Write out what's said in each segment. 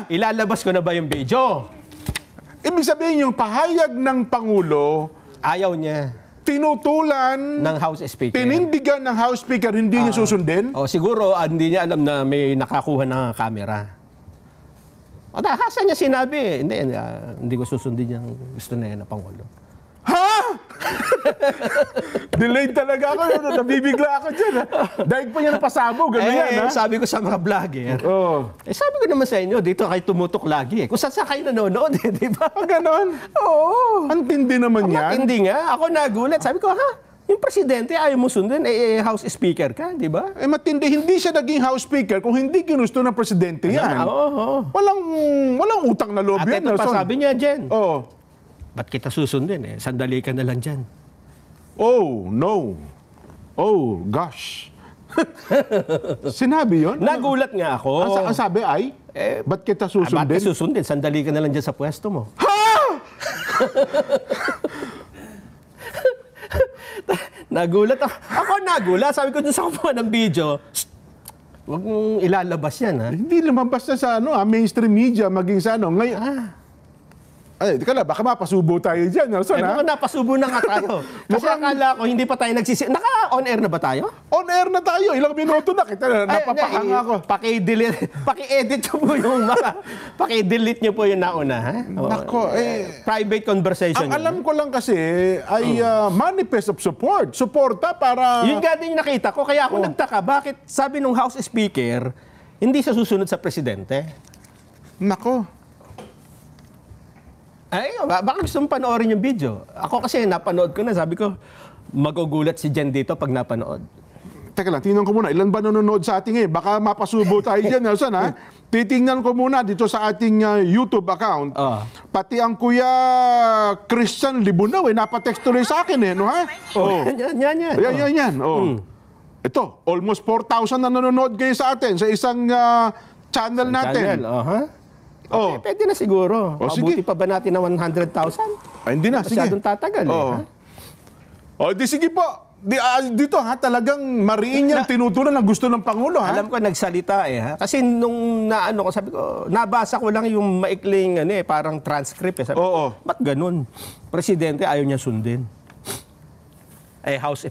Ilalabas ko na ba yung video? Ibig sabihin yung pahayag ng Pangulo, Ayaw niya tinutulan, ng House Speaker. tinindigan ng House Speaker, hindi niya susundin? O siguro, hindi niya alam na may nakakuha ng camera. O hasa niya sinabi, hindi ko susundin yung gusto na yan na Pangulo. Ha? Delayed talaga ako. Nabibigla ako dyan. Dahil pa niya napasabog. Gano'n yan, ha? Sabi ko sa mga vlogger, Oh. sabi ko naman sa inyo, dito kayo tumutok lagi. Kung saan kayo nanonood, di ba? Ganon? Oo. Ang tindi naman yan. Hindi nga. Ako nagulat. Sabi ko, yung presidente ayaw mo sundin, House Speaker ka, di ba? Matindi. Hindi siya naging House Speaker kung hindi ginusto ng presidente yan. Oo. Walang utang na loob At yan. ito pa Nelson. sabi niya, Jen. Oh. Ba't kita susundin? Sandali ka na lang dyan. Oh, no. Oh, gosh. Sinabi yun? Nagulat nga ako. Ang sabi ay, ba't kita Ba't susundin? ka susundin? Sandali ka na lang dyan sa pwesto mo. Nagulat ako. Ako nagulat. Sabi ko dun sa kuha ng video, huwag mong ilalabas yan, ha? Hindi lumabas na sa mainstream media, maging sa ngayon. Ay, di ka lang, baka mapasubo tayo dyan, Nelson, ha? Baka napasubo na nga tayo. Kasi akala ko hindi pa tayo nagsisi... Naka-on air na ba tayo? On air na tayo. Ilang minuto na. Kita napapahanga ako. Paki-edit nyo po yung paki-delete nyo po yung nauna, ha? Nako, Private conversation. ang alam ko lang kasi ay manifest of support. Suporta para... Yun nga din yung nakita ko. Kaya ako nagtaka. Bakit sabi nung House Speaker, hindi siya susunod sa presidente? Nako. Ay, baka gusto mong panoorin yung video. Ako kasi napanood ko na. Sabi ko, magugulat si Jen dito pag napanood. Teka lang, tingnan ko muna. Ilan ba nanonood sa ating Baka mapasubo tayo dyan, Nelson, ha? Titingnan ko muna dito sa ating YouTube account. Pati ang Kuya Christian Libunaw, napateksto rin sa akin, no, ha? Yan. Ito, almost 4,000 na nanonood kayo sa atin sa isang channel natin. Pwede na siguro. Sige. Mabuti pa ba natin na 100,000? Ay, hindi na, sige. Masyadong tatagal, di sige po. Dito, talagang mariin yung tinutunan ng gusto ng Pangulo, ha? Alam ko, nagsalita, ha? Kasi nung sabi ko, nabasa ko lang yung maikling, parang transcript, Sabi ko, ba't ganun? Presidente, ayaw niya sundin. House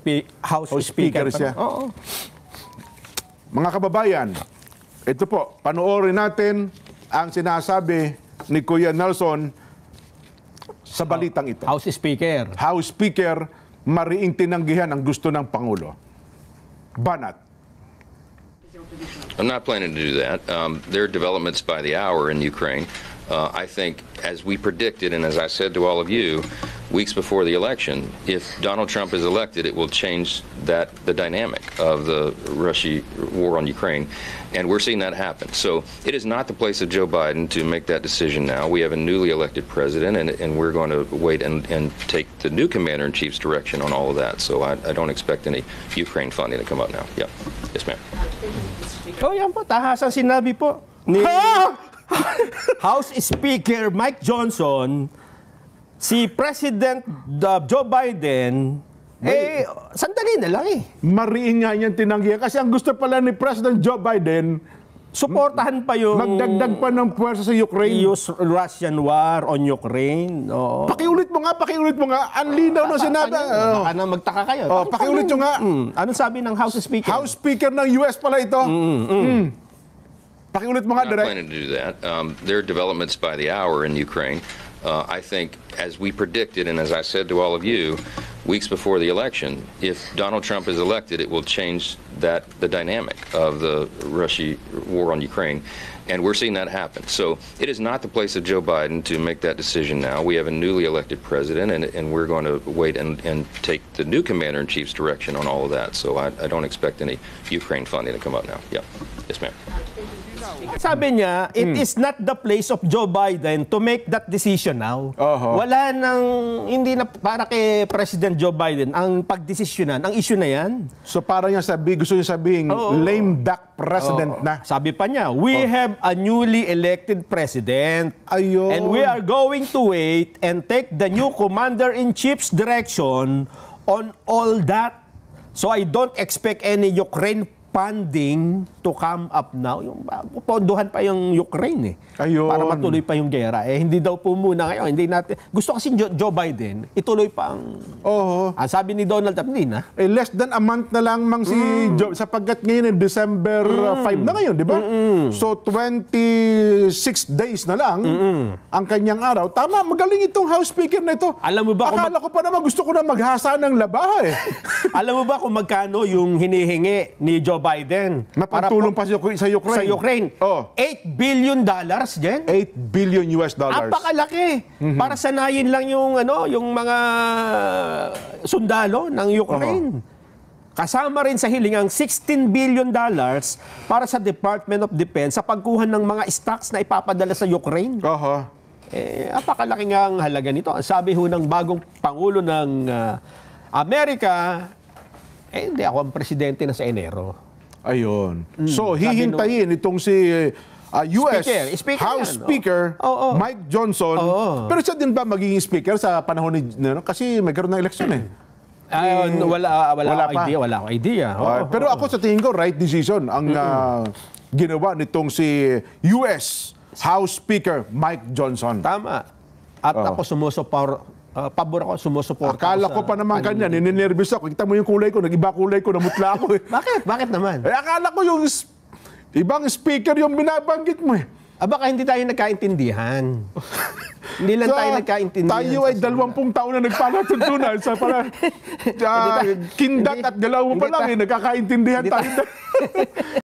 Speaker siya. Oo. Mga kababayan, ito po, panoorin natin ang sinasabi ni Kuya Nelson sa balitang ito. House Speaker. House Speaker, mariing tinanggihan ang gusto ng Pangulo. Banat. I'm not planning to do that. There are developments by the hour in Ukraine. I think, as we predicted, and as I said to all of you, weeks before the election, if Donald Trump is elected, it will change the dynamic of the Russia war on Ukraine, and we're seeing that happen. So it is not the place of Joe Biden to make that decision now. We have a newly elected president, and we're going to wait and take the new commander-in-chief's direction on all of that. So I don't expect any Ukraine funding to come up now. Yeah. Yes, ma'am. Yan po, tahasan sinabi po ni House Speaker Mike Johnson, si President Joe Biden, sandali na lang Mariin nga niyan tinanggihan. Kasi ang gusto pala ni President Joe Biden, suportahan pa yung... magdagdag pa ng puwersa sa Ukraine. Russian war on Ukraine. Pakiulit mo nga. Ang linaw na sinabi. Baka na magtaka kayo. Pakiulit nyo nga. Anong sabi ng House Speaker? House Speaker ng US pala ito. Pakiulit mo nga, I'm not direct. planning to do that. There are developments by the hour in Ukraine. I think, as we predicted, and as I said to all of you, weeks before the election, if Donald Trump is elected, it will change the dynamic of the Russia war on Ukraine, and we're seeing that happen. So it is not the place of Joe Biden to make that decision now. We have a newly elected president, and we're going to wait and take the new commander-in-chief's direction on all of that. So I don't expect any Ukraine funding to come up now. Yeah. Yes, ma'am. Sabi niya, it is not the place of Joe Biden to make that decision now. Wala nang, hindi na para kay President Joe Biden ang pagdesisyonan, ang issue na yan. So para niya gusto niya sabihin, lame duck president na. Sabi pa niya, we have a newly elected president. Ayun. And we are going to wait and take the new commander-in-chief's direction on all that. So I don't expect any Ukraine funding to come up now. Yung pondohan pa yung Ukraine Ayun. para matuloy pa yung gera. Hindi daw po muna ngayon. Hindi natin. Gusto kasi Joe Biden, ituloy pa ang... sabi ni Donald Trump, hindi na. Less than a month na lang mang si Joe, sapagkat ngayon December 5 na ngayon, di ba? So 26 days na lang ang kanyang araw. Tama, magaling itong House Speaker na ito. Alam mo ba Akala ko pa naman gusto ko na maghasa ng labaha Alam mo ba kung magkano yung hinihingi ni Joe Biden? Napagtulong pa sa Ukraine. Sa Ukraine. $8 billion, Jen. $8 billion US. Apakalaki. Para sanayin lang yung mga sundalo ng Ukraine. Kasama rin sa hiling ang $16 billion para sa Department of Defense sa pagkuha ng mga stocks na ipapadala sa Ukraine. Apakalaki nga ang halaga nito. Sabi ho ng bagong Pangulo ng Amerika, hindi ako ang presidente na sa Enero. Ayun. So, hihintayin itong si US Speaker House yan, Speaker Mike Johnson. Pero siya din ba magiging speaker sa panahon ni... Kasi magkaroon ng eleksyon Wala akong idea. Pero ako sa tingin ko, right decision ang ginawa nitong si US House Speaker Mike Johnson. Tama. At ako pabor ako, sumusuporta. Akala ko pa naman kanya, ninenervous ako. Kita mo yung kulay ko, nag-iba kulay ko, namutla ako Bakit? Bakit naman? Akala ko yung ibang speaker yung binabanggit mo Baka hindi tayo nagkaintindihan. Hindi lang tayo nagkaintindihan. Tayo ay 20 taon na nagpalatuntunan sa kindat at galaw mo pa lang, nagkakaintindihan tayo.